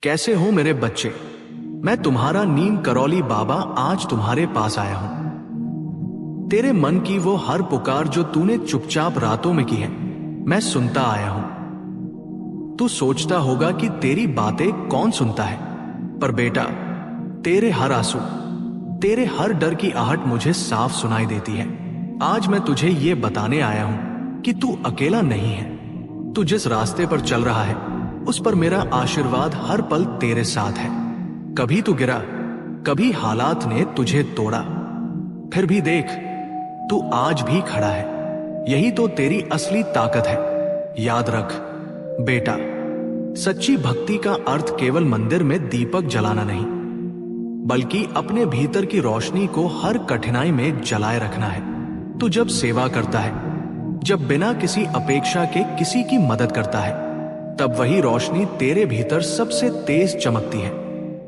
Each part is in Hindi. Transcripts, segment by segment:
कैसे हो मेरे बच्चे? मैं तुम्हारा नीम करौली बाबा आज तुम्हारे पास आया हूं। तेरे मन की वो हर पुकार जो तूने चुपचाप रातों में की है, मैं सुनता आया हूं। तू सोचता होगा कि तेरी बातें कौन सुनता है, पर बेटा, तेरे हर आंसू, तेरे हर डर की आहट मुझे साफ सुनाई देती है। आज मैं तुझे ये बताने आया हूं कि तू अकेला नहीं है। तू जिस रास्ते पर चल रहा है, उस पर मेरा आशीर्वाद हर पल तेरे साथ है। कभी तू गिरा, कभी हालात ने तुझे तोड़ा, फिर भी देख, तू आज भी खड़ा है। यही तो तेरी असली ताकत है। याद रख बेटा, सच्ची भक्ति का अर्थ केवल मंदिर में दीपक जलाना नहीं, बल्कि अपने भीतर की रोशनी को हर कठिनाई में जलाए रखना है। तू जब सेवा करता है, जब बिना किसी अपेक्षा के किसी की मदद करता है, तब वही रोशनी तेरे भीतर सबसे तेज चमकती है।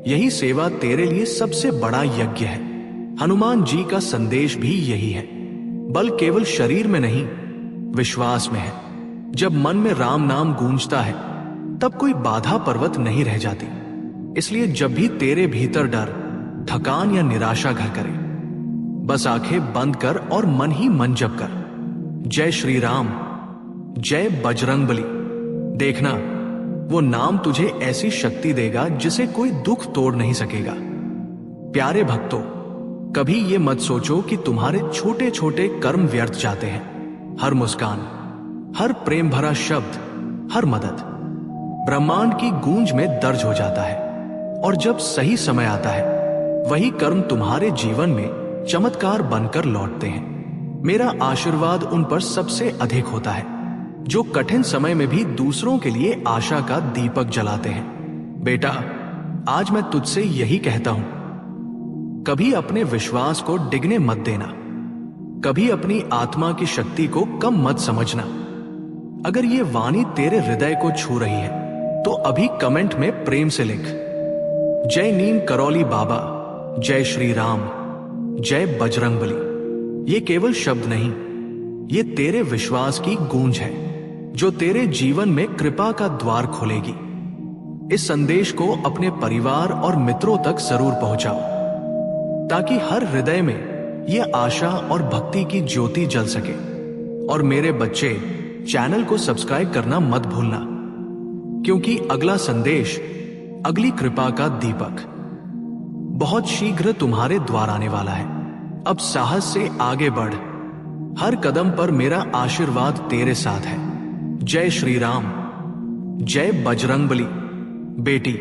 यही सेवा तेरे लिए सबसे बड़ा यज्ञ है। हनुमान जी का संदेश भी यही है। बल केवल शरीर में नहीं, विश्वास में है। जब मन में राम नाम गूंजता है, तब कोई बाधा पर्वत नहीं रह जाती। इसलिए जब भी तेरे भीतर डर, थकान या निराशा घर करे, बस आंखें बंद कर और मन ही मन जप कर, जय श्री राम, जय बजरंगबली। देखना, वो नाम तुझे ऐसी शक्ति देगा जिसे कोई दुख तोड़ नहीं सकेगा। प्यारे भक्तों, कभी ये मत सोचो कि तुम्हारे छोटे छोटे कर्म व्यर्थ जाते हैं। हर मुस्कान, हर प्रेम भरा शब्द, हर मदद ब्रह्मांड की गूंज में दर्ज हो जाता है। और जब सही समय आता है, वही कर्म तुम्हारे जीवन में चमत्कार बनकर लौटते हैं। मेरा आशीर्वाद उन पर सबसे अधिक होता है जो कठिन समय में भी दूसरों के लिए आशा का दीपक जलाते हैं। बेटा, आज मैं तुझसे यही कहता हूं, कभी अपने विश्वास को डिगने मत देना, कभी अपनी आत्मा की शक्ति को कम मत समझना। अगर ये वाणी तेरे हृदय को छू रही है, तो अभी कमेंट में प्रेम से लिख, जय नीम करौली बाबा, जय श्री राम, जय बजरंगबली। ये केवल शब्द नहीं, ये तेरे विश्वास की गूंज है जो तेरे जीवन में कृपा का द्वार खोलेगी। इस संदेश को अपने परिवार और मित्रों तक जरूर पहुंचाओ, ताकि हर हृदय में यह आशा और भक्ति की ज्योति जल सके। और मेरे बच्चे, चैनल को सब्सक्राइब करना मत भूलना, क्योंकि अगला संदेश, अगली कृपा का दीपक बहुत शीघ्र तुम्हारे द्वार आने वाला है। अब साहस से आगे बढ़, हर कदम पर मेरा आशीर्वाद तेरे साथ है। जय श्री राम, जय बजरंगबली। बेटी,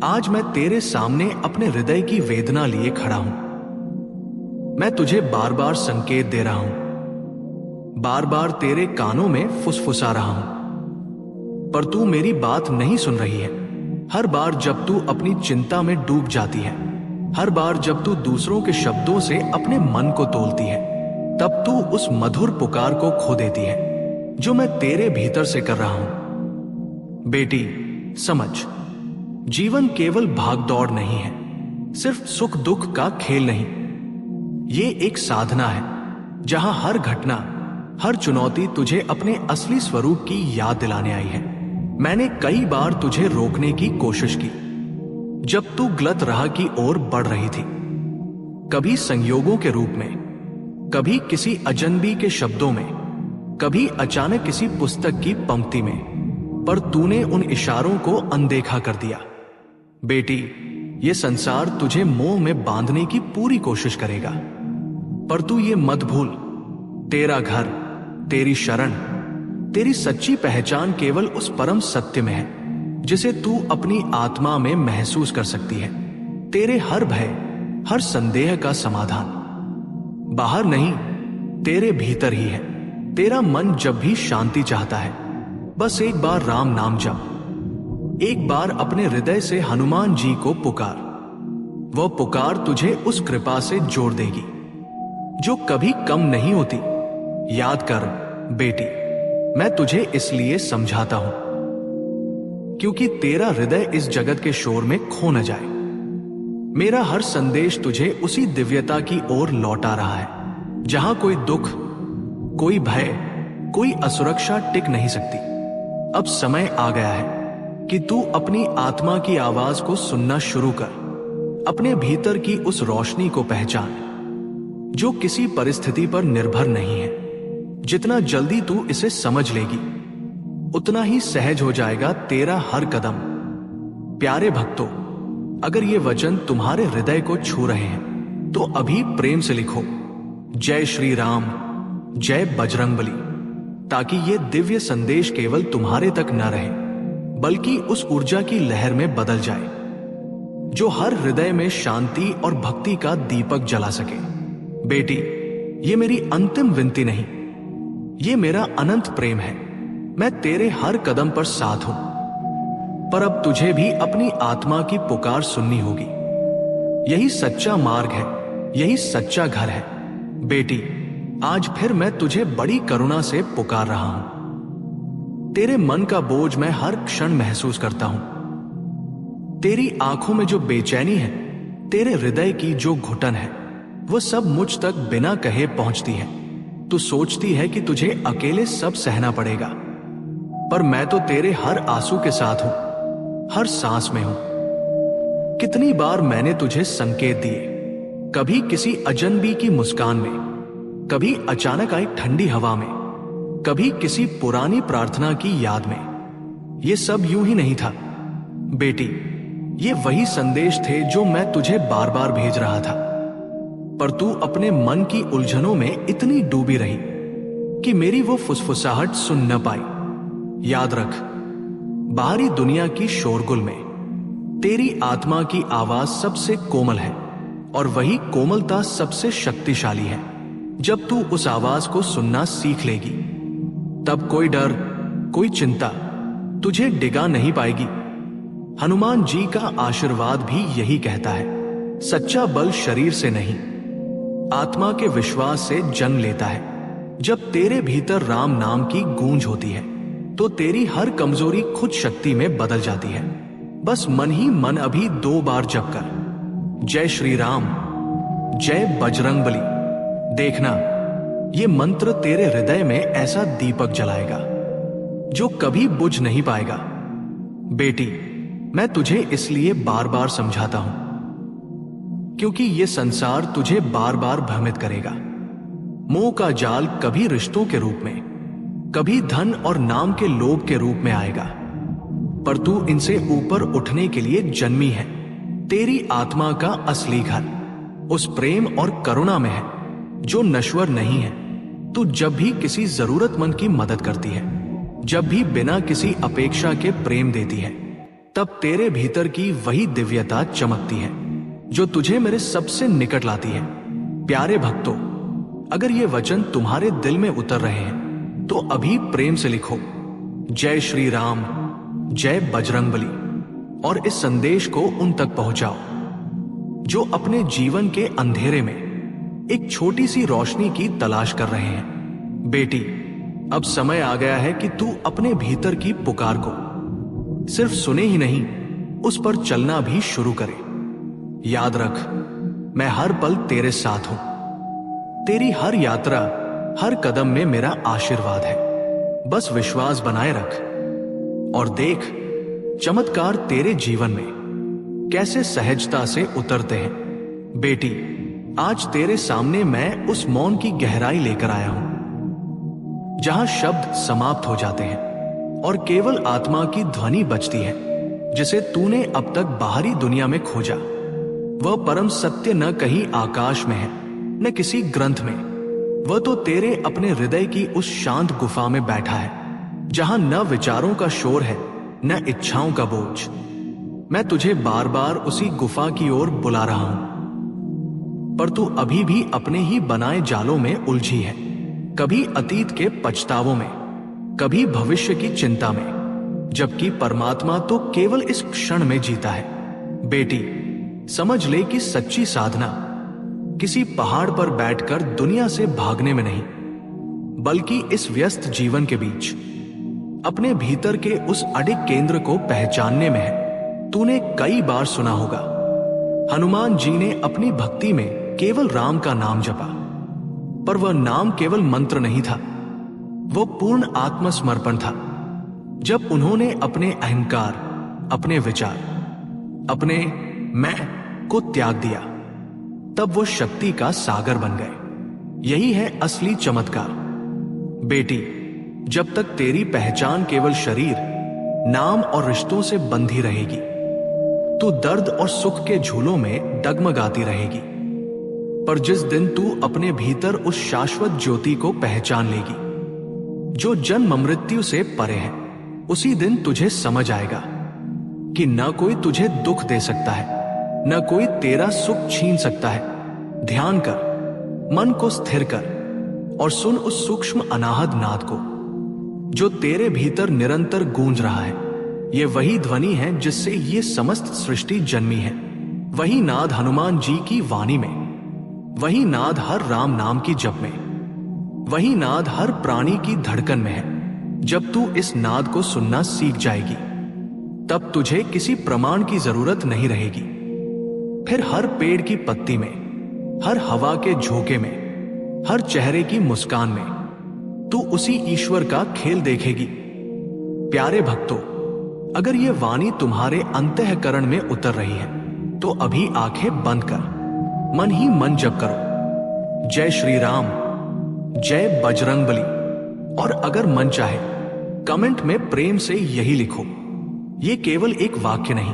आज मैं तेरे सामने अपने हृदय की वेदना लिए खड़ा हूं। मैं तुझे बार बार संकेत दे रहा हूं, बार बार तेरे कानों में फुसफुसा रहा हूं, पर तू मेरी बात नहीं सुन रही है। हर बार जब तू अपनी चिंता में डूब जाती है, हर बार जब तू दूसरों के शब्दों से अपने मन को तोलती है, तब तू उस मधुर पुकार को खो देती है जो मैं तेरे भीतर से कर रहा हूं। बेटी, समझ, जीवन केवल भागदौड़ नहीं है, सिर्फ सुख दुख का खेल नहीं। ये एक साधना है जहां हर घटना, हर चुनौती तुझे अपने असली स्वरूप की याद दिलाने आई है। मैंने कई बार तुझे रोकने की कोशिश की, जब तू गलत राह की ओर बढ़ रही थी, कभी संयोगों के रूप में, कभी किसी अजनबी के शब्दों में, कभी अचानक किसी पुस्तक की पंक्ति में, पर तूने उन इशारों को अनदेखा कर दिया। बेटी, ये संसार तुझे मोह में बांधने की पूरी कोशिश करेगा, पर तू ये मत भूल, तेरा घर, तेरी शरण, तेरी सच्ची पहचान केवल उस परम सत्य में है जिसे तू अपनी आत्मा में महसूस कर सकती है। तेरे हर भय, हर संदेह का समाधान बाहर नहीं, तेरे भीतर ही है। तेरा मन जब भी शांति चाहता है, बस एक बार राम नाम जप, एक बार अपने हृदय से हनुमान जी को पुकार। वह पुकार तुझे उस कृपा से जोड़ देगी जो कभी कम नहीं होती। याद कर बेटी, मैं तुझे इसलिए समझाता हूं क्योंकि तेरा हृदय इस जगत के शोर में खो न जाए। मेरा हर संदेश तुझे उसी दिव्यता की ओर लौटा रहा है जहां कोई दुख, कोई भय, कोई असुरक्षा टिक नहीं सकती। अब समय आ गया है कि तू अपनी आत्मा की आवाज को सुनना शुरू कर। अपने भीतर की उस रोशनी को पहचान जो किसी परिस्थिति पर निर्भर नहीं है। जितना जल्दी तू इसे समझ लेगी, उतना ही सहज हो जाएगा तेरा हर कदम। प्यारे भक्तों, अगर ये वचन तुम्हारे हृदय को छू रहे हैं तो अभी प्रेम से लिखो जय श्री राम, जय बजरंगबली, ताकि ये दिव्य संदेश केवल तुम्हारे तक न रहे बल्कि उस ऊर्जा की लहर में बदल जाए जो हर हृदय में शांति और भक्ति का दीपक जला सके। बेटी, ये मेरी अंतिम विनती नहीं, ये मेरा अनंत प्रेम है। मैं तेरे हर कदम पर साथ हूं, पर अब तुझे भी अपनी आत्मा की पुकार सुननी होगी। यही सच्चा मार्ग है, यही सच्चा घर है। बेटी, आज फिर मैं तुझे बड़ी करुणा से पुकार रहा हूं। तेरे मन का बोझ मैं हर क्षण महसूस करता हूं। तेरी आंखों में जो बेचैनी है, तेरे हृदय की जो घुटन है, वो सब मुझ तक बिना कहे पहुंचती है। तू सोचती है कि तुझे अकेले सब सहना पड़ेगा, पर मैं तो तेरे हर आंसू के साथ हूं, हर सांस में हूं। कितनी बार मैंने तुझे संकेत दिए, कभी किसी अजनबी की मुस्कान में, कभी अचानक आई ठंडी हवा में, कभी किसी पुरानी प्रार्थना की याद में। ये सब यूं ही नहीं था बेटी, ये वही संदेश थे जो मैं तुझे बार बार भेज रहा था, पर तू अपने मन की उलझनों में इतनी डूबी रही कि मेरी वो फुसफुसाहट सुन न पाई। याद रख, बाहरी दुनिया की शोरगुल में तेरी आत्मा की आवाज सबसे कोमल है, और वही कोमलता सबसे शक्तिशाली है। जब तू उस आवाज को सुनना सीख लेगी, तब कोई डर, कोई चिंता तुझे डिगा नहीं पाएगी। हनुमान जी का आशीर्वाद भी यही कहता है, सच्चा बल शरीर से नहीं, आत्मा के विश्वास से जन्म लेता है। जब तेरे भीतर राम नाम की गूंज होती है, तो तेरी हर कमजोरी खुद शक्ति में बदल जाती है। बस मन ही मन अभी 2 बार जप कर जय श्री राम, जय बजरंगबली। देखना, ये मंत्र तेरे हृदय में ऐसा दीपक जलाएगा जो कभी बुझ नहीं पाएगा। बेटी, मैं तुझे इसलिए बार बार समझाता हूं क्योंकि ये संसार तुझे बार बार भ्रमित करेगा। मोह का जाल कभी रिश्तों के रूप में, कभी धन और नाम के लोभ के रूप में आएगा, पर तू इनसे ऊपर उठने के लिए जन्मी है। तेरी आत्मा का असली घर उस प्रेम और करुणा में है जो नश्वर नहीं है। तू जब भी किसी जरूरतमंद की मदद करती है, जब भी बिना किसी अपेक्षा के प्रेम देती है, तब तेरे भीतर की वही दिव्यता चमकती है जो तुझे मेरे सबसे निकट लाती है। प्यारे भक्तों, अगर ये वचन तुम्हारे दिल में उतर रहे हैं तो अभी प्रेम से लिखो जय श्री राम, जय बजरंगबली, और इस संदेश को उन तक पहुंचाओ जो अपने जीवन के अंधेरे में एक छोटी सी रोशनी की तलाश कर रहे हैं। बेटी, अब समय आ गया है कि तू अपने भीतर की पुकार को सिर्फ सुने ही नहीं, उस पर चलना भी शुरू करे। याद रख, मैं हर पल तेरे साथ हूं। तेरी हर यात्रा, हर कदम में मेरा आशीर्वाद है। बस विश्वास बनाए रख और देख चमत्कार तेरे जीवन में कैसे सहजता से उतरते हैं। बेटी, आज तेरे सामने मैं उस मौन की गहराई लेकर आया हूं जहां शब्द समाप्त हो जाते हैं और केवल आत्मा की ध्वनि बचती है, जिसे तूने अब तक बाहरी दुनिया में खोजा। वह परम सत्य न कहीं आकाश में है, न किसी ग्रंथ में। वह तो तेरे अपने हृदय की उस शांत गुफा में बैठा है, जहां न विचारों का शोर है, न इच्छाओं का बोझ। मैं तुझे बार बार उसी गुफा की ओर बुला रहा हूं, पर तू अभी भी अपने ही बनाए जालों में उलझी है। कभी अतीत के पछतावों में, कभी भविष्य की चिंता में, जबकि परमात्मा तो केवल इस क्षण में जीता है। बेटी, समझ ले कि सच्ची साधना किसी पहाड़ पर बैठकर दुनिया से भागने में नहीं, बल्कि इस व्यस्त जीवन के बीच अपने भीतर के उस अडिग केंद्र को पहचानने में है। तूने कई बार सुना होगा, हनुमान जी ने अपनी भक्ति में केवल राम का नाम जपा, पर वह नाम केवल मंत्र नहीं था, वो पूर्ण आत्मसमर्पण था। जब उन्होंने अपने अहंकार, अपने विचार, अपने मैं को त्याग दिया, तब वो शक्ति का सागर बन गए। यही है असली चमत्कार। बेटी, जब तक तेरी पहचान केवल शरीर, नाम और रिश्तों से बंधी रहेगी, तू दर्द और सुख के झूलों में डगमगाती रहेगी। पर जिस दिन तू अपने भीतर उस शाश्वत ज्योति को पहचान लेगी जो जन्म मृत्यु से परे है, उसी दिन तुझे समझ आएगा कि न कोई तुझे दुख दे सकता है, न कोई तेरा सुख छीन सकता है। ध्यान कर, मन को स्थिर कर और सुन उस सूक्ष्म अनाहत नाद को जो तेरे भीतर निरंतर गूंज रहा है। ये वही ध्वनि है जिससे ये समस्त सृष्टि जन्मी है। वही नाद हनुमान जी की वाणी में, वही नाद हर राम नाम की जप में, वही नाद हर प्राणी की धड़कन में है। जब तू इस नाद को सुनना सीख जाएगी, तब तुझे किसी प्रमाण की जरूरत नहीं रहेगी। फिर हर पेड़ की पत्ती में, हर हवा के झोंके में, हर चेहरे की मुस्कान में तू उसी ईश्वर का खेल देखेगी। प्यारे भक्तों, अगर ये वाणी तुम्हारे अंतःकरण में उतर रही है तो अभी आंखें बंद कर मन ही मन जप करो, जय श्री राम, जय बजरंगबली। और अगर मन चाहे कमेंट में प्रेम से यही लिखो। ये केवल एक वाक्य नहीं,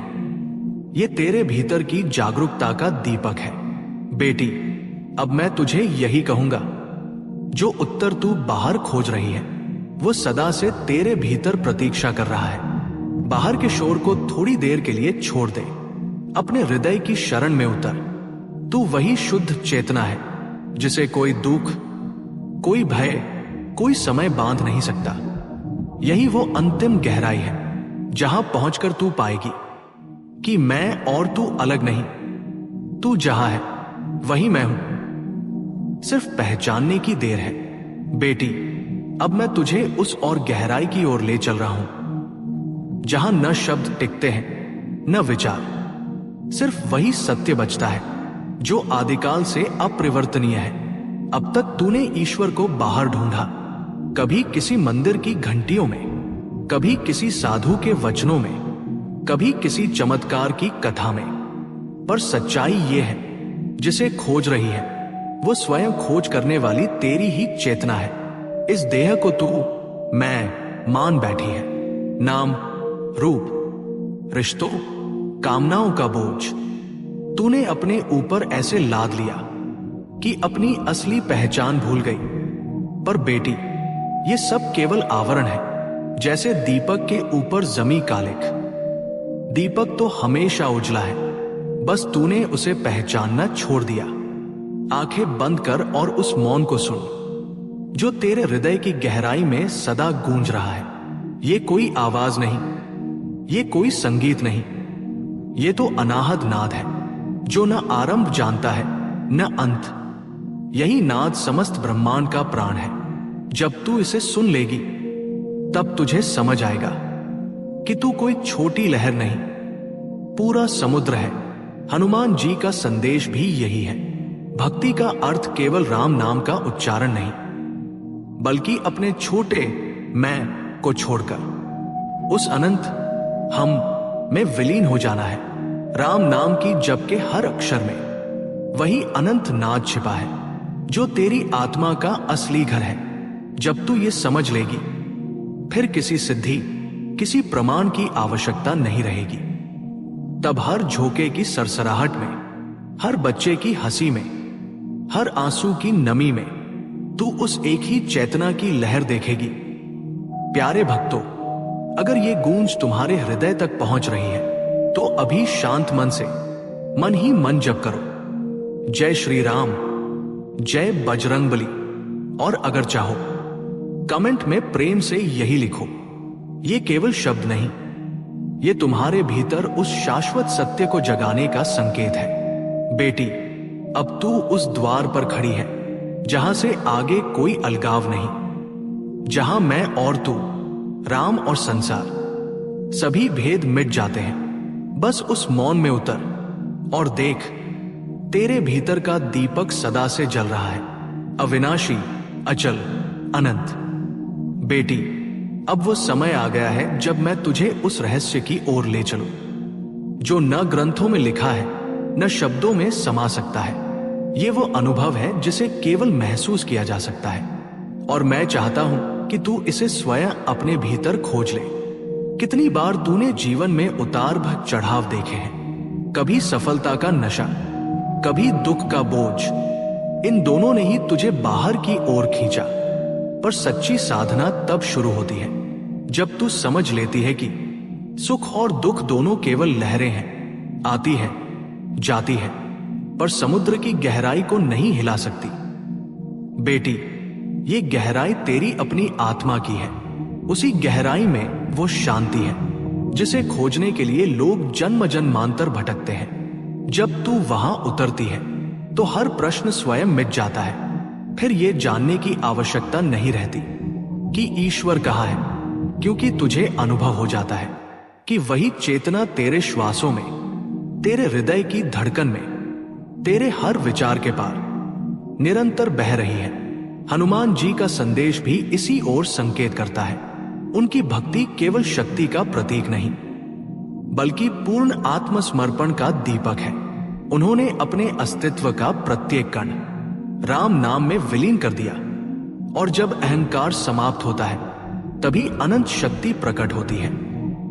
ये तेरे भीतर की जागरूकता का दीपक है। बेटी, अब मैं तुझे यही कहूंगा, जो उत्तर तू बाहर खोज रही है वो सदा से तेरे भीतर प्रतीक्षा कर रहा है। बाहर के शोर को थोड़ी देर के लिए छोड़ दे, अपने हृदय की शरण में उतर। तू वही शुद्ध चेतना है जिसे कोई दुख, कोई भय, कोई समय बांध नहीं सकता। यही वो अंतिम गहराई है जहां पहुंचकर तू पाएगी कि मैं और तू अलग नहीं। तू जहां है वही मैं हूं, सिर्फ पहचानने की देर है। बेटी, अब मैं तुझे उस और गहराई की ओर ले चल रहा हूं जहां न शब्द टिकते हैं, न विचार, सिर्फ वही सत्य बचता है जो आदिकाल से अपरिवर्तनीय है। अब तक तूने ईश्वर को बाहर ढूंढा, कभी किसी मंदिर की घंटियों में, कभी किसी साधु के वचनों में, कभी किसी चमत्कार की कथा में। पर सच्चाई ये है, जिसे खोज रही है वो स्वयं खोज करने वाली तेरी ही चेतना है। इस देह को तू मैं मान बैठी है। नाम, रूप, रिश्तों, कामनाओं का बोझ तूने अपने ऊपर ऐसे लाद लिया कि अपनी असली पहचान भूल गई। पर बेटी, ये सब केवल आवरण है, जैसे दीपक के ऊपर जमी कालिक। दीपक तो हमेशा उजला है, बस तूने उसे पहचानना छोड़ दिया। आंखें बंद कर और उस मौन को सुन जो तेरे हृदय की गहराई में सदा गूंज रहा है। ये कोई आवाज नहीं, ये कोई संगीत नहीं, ये तो अनाहत नाद है जो न आरंभ जानता है न अंत। यही नाद समस्त ब्रह्मांड का प्राण है। जब तू इसे सुन लेगी, तब तुझे समझ आएगा कि तू कोई छोटी लहर नहीं, पूरा समुद्र है। हनुमान जी का संदेश भी यही है। भक्ति का अर्थ केवल राम नाम का उच्चारण नहीं, बल्कि अपने छोटे मैं को छोड़कर उस अनंत हम में विलीन हो जाना है। राम नाम की जप के हर अक्षर में वही अनंत नाद छिपा है जो तेरी आत्मा का असली घर है। जब तू ये समझ लेगी, फिर किसी सिद्धि, किसी प्रमाण की आवश्यकता नहीं रहेगी। तब हर झोंके की सरसराहट में, हर बच्चे की हंसी में, हर आंसू की नमी में तू उस एक ही चेतना की लहर देखेगी। प्यारे भक्तों, अगर ये गूंज तुम्हारे हृदय तक पहुंच रही है तो अभी शांत मन से मन ही मन जप करो, जय श्री राम, जय बजरंगबली। और अगर चाहो कमेंट में प्रेम से यही लिखो। ये केवल शब्द नहीं, ये तुम्हारे भीतर उस शाश्वत सत्य को जगाने का संकेत है। बेटी, अब तू उस द्वार पर खड़ी है जहां से आगे कोई अलगाव नहीं, जहां मैं और तू, राम और संसार, सभी भेद मिट जाते हैं। बस उस मौन में उतर और देख, तेरे भीतर का दीपक सदा से जल रहा है, अविनाशी, अचल, अनंत। बेटी, अब वो समय आ गया है जब मैं तुझे उस रहस्य की ओर ले चलूं, जो न ग्रंथों में लिखा है न शब्दों में समा सकता है। ये वो अनुभव है जिसे केवल महसूस किया जा सकता है, और मैं चाहता हूं कि तू इसे स्वयं अपने भीतर खोज ले। कितनी बार तूने जीवन में उतार चढ़ाव देखे हैं, कभी सफलता का नशा, कभी दुख का बोझ। इन दोनों ने ही तुझे बाहर की ओर खींचा, पर सच्ची साधना तब शुरू होती है जब तू समझ लेती है कि सुख और दुख दोनों केवल लहरें हैं, आती है जाती है, पर समुद्र की गहराई को नहीं हिला सकती। बेटी, ये गहराई तेरी अपनी आत्मा की है। उसी गहराई में वो शांति है जिसे खोजने के लिए लोग जन्म जन्मांतर भटकते हैं। जब तू वहां उतरती है तो हर प्रश्न स्वयं मिट जाता है। फिर ये जानने की आवश्यकता नहीं रहती कि ईश्वर कहाँ है, क्योंकि तुझे अनुभव हो जाता है कि वही चेतना तेरे श्वासों में, तेरे हृदय की धड़कन में, तेरे हर विचार के पार निरंतर बह रही है। हनुमान जी का संदेश भी इसी ओर संकेत करता है। उनकी भक्ति केवल शक्ति का प्रतीक नहीं, बल्कि पूर्ण आत्मसमर्पण का दीपक है। उन्होंने अपने अस्तित्व का प्रत्येक कण राम नाम में विलीन कर दिया, और जब अहंकार समाप्त होता है तभी अनंत शक्ति प्रकट होती है।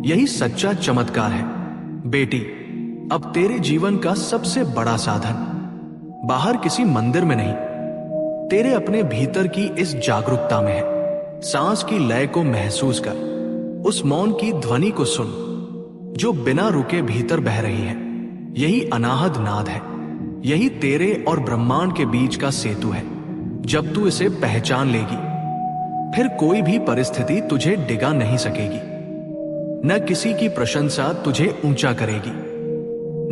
यही सच्चा चमत्कार है। बेटी, अब तेरे जीवन का सबसे बड़ा साधन बाहर किसी मंदिर में नहीं, तेरे अपने भीतर की इस जागरूकता में है। सांस की लय को महसूस कर, उस मौन की ध्वनि को सुन जो बिना रुके भीतर बह रही है। यही अनाहद नाद है, यही तेरे और ब्रह्मांड के बीच का सेतु है। जब तू इसे पहचान लेगी, फिर कोई भी परिस्थिति तुझे डिगा नहीं सकेगी। न किसी की प्रशंसा तुझे ऊंचा करेगी,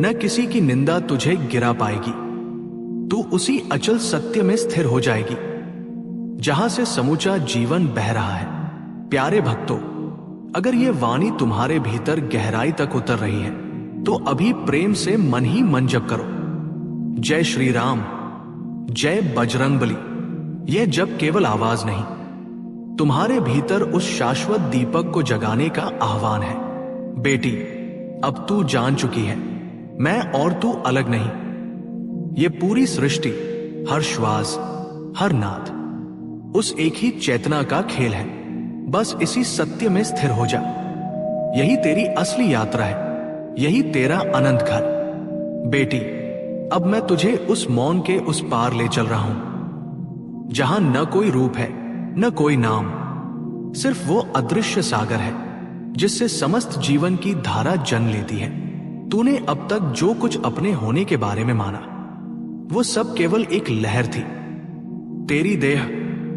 न किसी की निंदा तुझे गिरा पाएगी। तू उसी अचल सत्य में स्थिर हो जाएगी जहां से समूचा जीवन बह रहा है। प्यारे भक्तों, अगर ये वाणी तुम्हारे भीतर गहराई तक उतर रही है तो अभी प्रेम से मन ही मन जप करो, जय श्री राम, जय बजरंगबली। यह जप केवल आवाज नहीं, तुम्हारे भीतर उस शाश्वत दीपक को जगाने का आह्वान है। बेटी, अब तू जान चुकी है, मैं और तू अलग नहीं। ये पूरी सृष्टि, हर श्वास, हर नाद उस एक ही चेतना का खेल है। बस इसी सत्य में स्थिर हो जा। यही तेरी असली यात्रा है, यही तेरा अनंत घर। बेटी, अब मैं तुझे उस मौन के उस पार ले चल रहा हूं, जहां न कोई रूप है, न कोई नाम, सिर्फ वो अदृश्य सागर है जिससे समस्त जीवन की धारा जन्म लेती है। तूने अब तक जो कुछ अपने होने के बारे में माना, वो सब केवल एक लहर थी। तेरी देह,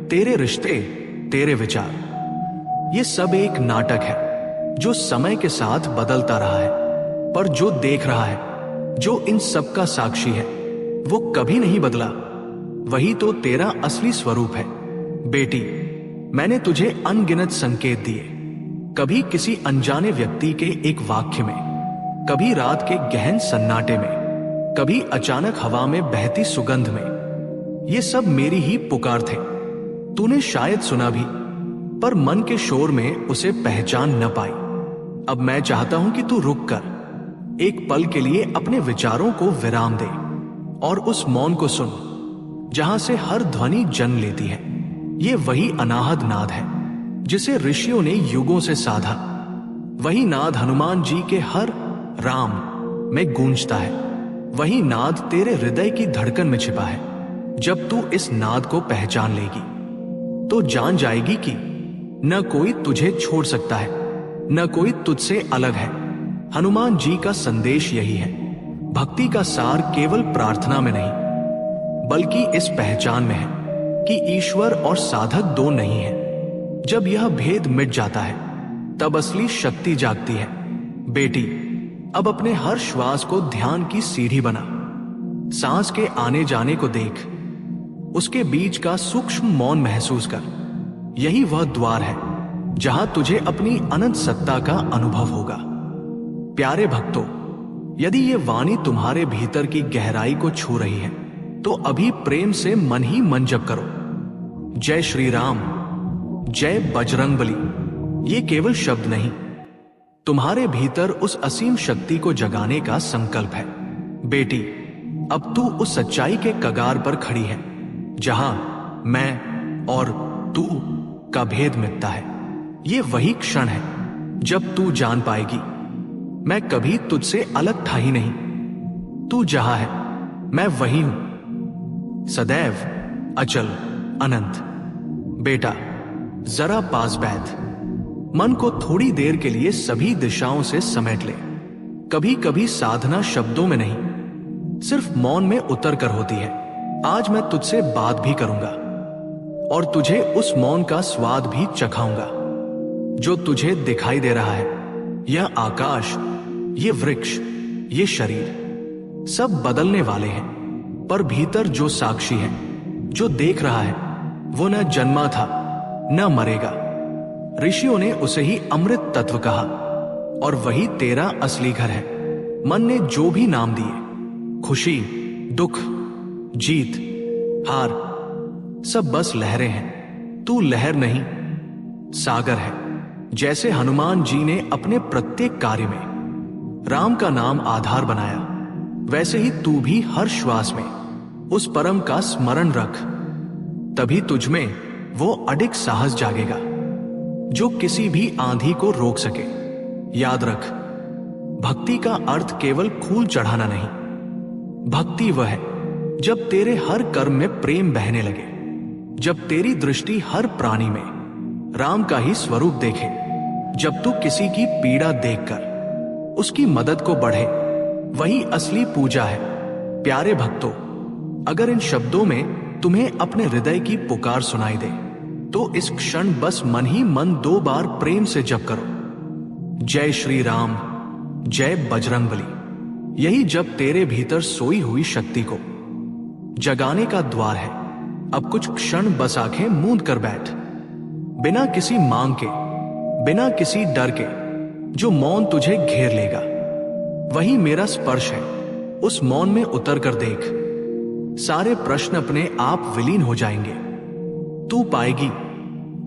तेरे रिश्ते, तेरे विचार, ये सब एक नाटक है जो समय के साथ बदलता रहा है। पर जो देख रहा है, जो इन सब का साक्षी है, वो कभी नहीं बदला। वही तो तेरा असली स्वरूप है। बेटी, मैंने तुझे अनगिनत संकेत दिए, कभी किसी अनजाने व्यक्ति के एक वाक्य में, कभी रात के गहन सन्नाटे में, कभी अचानक हवा में बहती सुगंध में। ये सब मेरी ही पुकार थे। तूने शायद सुना भी, पर मन के शोर में उसे पहचान न पाई। अब मैं चाहता हूं कि तू रुक कर एक पल के लिए अपने विचारों को विराम दे और उस मौन को सुन जहां से हर ध्वनि जन्म लेती है। ये वही अनाहद नाद है जिसे ऋषियों ने युगों से साधा। वही नाद हनुमान जी के हर राम में गूंजता है। वही नाद तेरे हृदय की धड़कन में छिपा है। जब तू इस नाद को पहचान लेगी तो जान जाएगी कि न कोई तुझे छोड़ सकता है, न कोई तुझसे अलग है। हनुमान जी का संदेश यही है, भक्ति का सार केवल प्रार्थना में नहीं, बल्कि इस पहचान में है कि ईश्वर और साधक दो नहीं है। जब यह भेद मिट जाता है, तब असली शक्ति जागती है। बेटी, अब अपने हर श्वास को ध्यान की सीढ़ी बना। सांस के आने जाने को देख, उसके बीच का सूक्ष्म मौन महसूस कर। यही वह द्वार है जहां तुझे अपनी अनंत सत्ता का अनुभव होगा। प्यारे भक्तों, यदि ये वाणी तुम्हारे भीतर की गहराई को छू रही है तो अभी प्रेम से मन ही मन जप करो, जय श्री राम, जय बजरंगबली। ये केवल शब्द नहीं, तुम्हारे भीतर उस असीम शक्ति को जगाने का संकल्प है। बेटी, अब तू उस सच्चाई के कगार पर खड़ी है जहां मैं और तू का भेद मिटता है। ये वही क्षण है जब तू जान पाएगी, मैं कभी तुझसे अलग था ही नहीं। तू जहां है मैं वही हूं, सदैव, अचल, अनंत। बेटा, जरा पास बैठ। मन को थोड़ी देर के लिए सभी दिशाओं से समेट ले। कभी कभी साधना शब्दों में नहीं, सिर्फ मौन में उतर कर होती है। आज मैं तुझसे बात भी करूंगा और तुझे उस मौन का स्वाद भी चखाऊंगा जो तुझे दिखाई दे रहा है। यह आकाश, ये वृक्ष, ये शरीर सब बदलने वाले हैं, पर भीतर जो साक्षी है, जो देख रहा है, वो न जन्मा था न मरेगा। ऋषियों ने उसे ही अमृत तत्व कहा और वही तेरा असली घर है। मन ने जो भी नाम दिए, खुशी, दुख, जीत, हार, सब बस लहरें हैं। तू लहर नहीं, सागर है। जैसे हनुमान जी ने अपने प्रत्येक कार्य में राम का नाम आधार बनाया, वैसे ही तू भी हर श्वास में उस परम का स्मरण रख। तभी तुझमें वो अडिग साहस जागेगा जो किसी भी आंधी को रोक सके। याद रख, भक्ति का अर्थ केवल फूल चढ़ाना नहीं। भक्ति वह है जब तेरे हर कर्म में प्रेम बहने लगे, जब तेरी दृष्टि हर प्राणी में राम का ही स्वरूप देखे, जब तू किसी की पीड़ा देखकर उसकी मदद को बढ़े, वही असली पूजा है। प्यारे भक्तों, अगर इन शब्दों में तुम्हें अपने हृदय की पुकार सुनाई दे तो इस क्षण बस मन ही मन 2 बार प्रेम से जप करो, जय श्री राम, जय बजरंगबली। यही जब तेरे भीतर सोई हुई शक्ति को जगाने का द्वार है। अब कुछ क्षण बस आंखें मूंद कर बैठ, बिना किसी मांग के, बिना किसी डर के। जो मौन तुझे घेर लेगा वही मेरा स्पर्श है। उस मौन में उतर कर देख, सारे प्रश्न अपने आप विलीन हो जाएंगे। तू पाएगी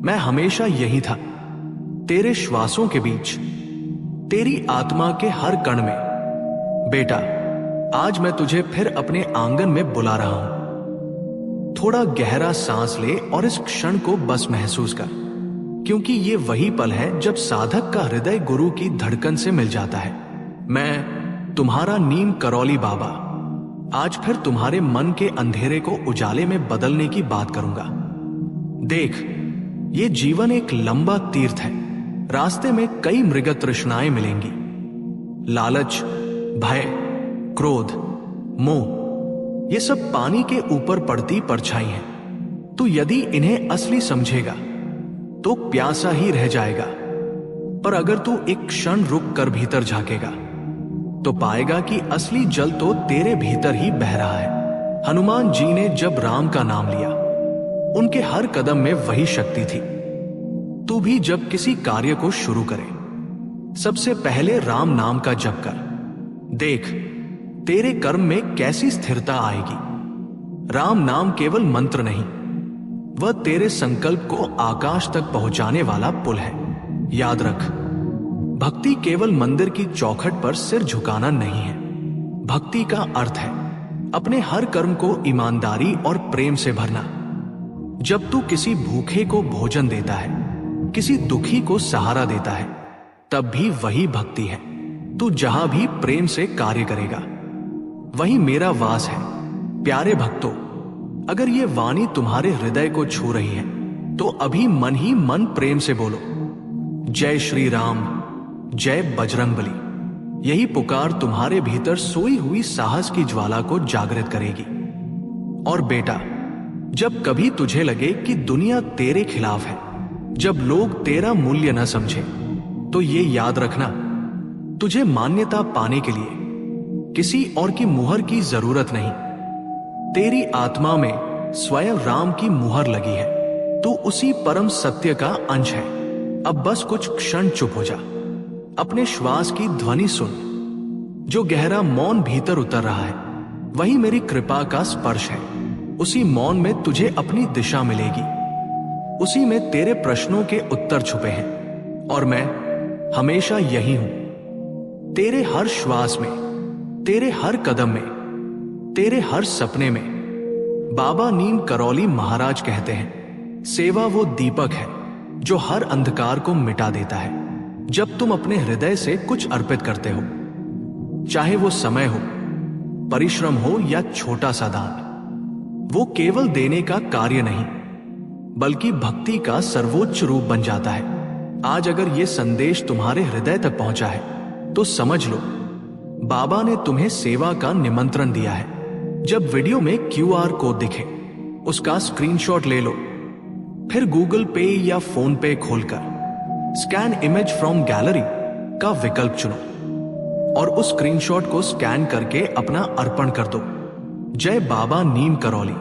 मैं हमेशा यही था, तेरे श्वासों के बीच, तेरी आत्मा के हर कण में। बेटा, आज मैं तुझे फिर अपने आंगन में बुला रहा हूं। थोड़ा गहरा सांस ले और इस क्षण को बस महसूस कर, क्योंकि ये वही पल है जब साधक का हृदय गुरु की धड़कन से मिल जाता है। मैं तुम्हारा नीम करौली बाबा आज फिर तुम्हारे मन के अंधेरे को उजाले में बदलने की बात करूंगा। देख, ये जीवन एक लंबा तीर्थ है। रास्ते में कई मृग तृष्णाएं मिलेंगी, लालच, भय, क्रोध, मोह, ये सब पानी के ऊपर पड़ती परछाई हैं। तो यदि इन्हें असली समझेगा तो प्यासा ही रह जाएगा, पर अगर तू एक क्षण रुक कर भीतर झांकेगा तो पाएगा कि असली जल तो तेरे भीतर ही बह रहा है। हनुमान जी ने जब राम का नाम लिया, उनके हर कदम में वही शक्ति थी। तू भी जब किसी कार्य को शुरू करे, सबसे पहले राम नाम का जप कर। देख, तेरे कर्म में कैसी स्थिरता आएगी। राम नाम केवल मंत्र नहीं, वह तेरे संकल्प को आकाश तक पहुंचाने वाला पुल है। याद रख, भक्ति केवल मंदिर की चौखट पर सिर झुकाना नहीं है। भक्ति का अर्थ है अपने हर कर्म को ईमानदारी और प्रेम से भरना। जब तू किसी भूखे को भोजन देता है, किसी दुखी को सहारा देता है, तब भी वही भक्ति है। तू जहां भी प्रेम से कार्य करेगा, वही मेरा वास है। प्यारे भक्तों, अगर ये वाणी तुम्हारे हृदय को छू रही है तो अभी मन ही मन प्रेम से बोलो, जय श्री राम, जय बजरंगबली। यही पुकार तुम्हारे भीतर सोई हुई साहस की ज्वाला को जागृत करेगी। और बेटा, जब कभी तुझे लगे कि दुनिया तेरे खिलाफ है, जब लोग तेरा मूल्य न समझे, तो ये याद रखना, तुझे मान्यता पाने के लिए किसी और की मुहर की जरूरत नहीं। तेरी आत्मा में स्वयं राम की मुहर लगी है। तू उसी परम सत्य का अंश है। अब बस कुछ क्षण चुप हो जा, अपने श्वास की ध्वनि सुन। जो गहरा मौन भीतर उतर रहा है, वही मेरी कृपा का स्पर्श है। उसी मौन में तुझे अपनी दिशा मिलेगी, उसी में तेरे प्रश्नों के उत्तर छुपे हैं और मैं हमेशा यही हूं, तेरे हर श्वास में, तेरे हर कदम में, तेरे हर सपने में। बाबा नीम करौली महाराज कहते हैं, सेवा वो दीपक है जो हर अंधकार को मिटा देता है। जब तुम अपने हृदय से कुछ अर्पित करते हो, चाहे वो समय हो, परिश्रम हो या छोटा सा दान, वो केवल देने का कार्य नहीं बल्कि भक्ति का सर्वोच्च रूप बन जाता है। आज अगर ये संदेश तुम्हारे हृदय तक पहुंचा है तो समझ लो, बाबा ने तुम्हें सेवा का निमंत्रण दिया है। जब वीडियो में QR कोड दिखे, उसका स्क्रीनशॉट ले लो, फिर गूगल पे या फोन पे खोलकर स्कैन इमेज फ्रॉम गैलरी का विकल्प चुनो और उस स्क्रीनशॉट को स्कैन करके अपना अर्पण कर दो। जय बाबा नीम करौली।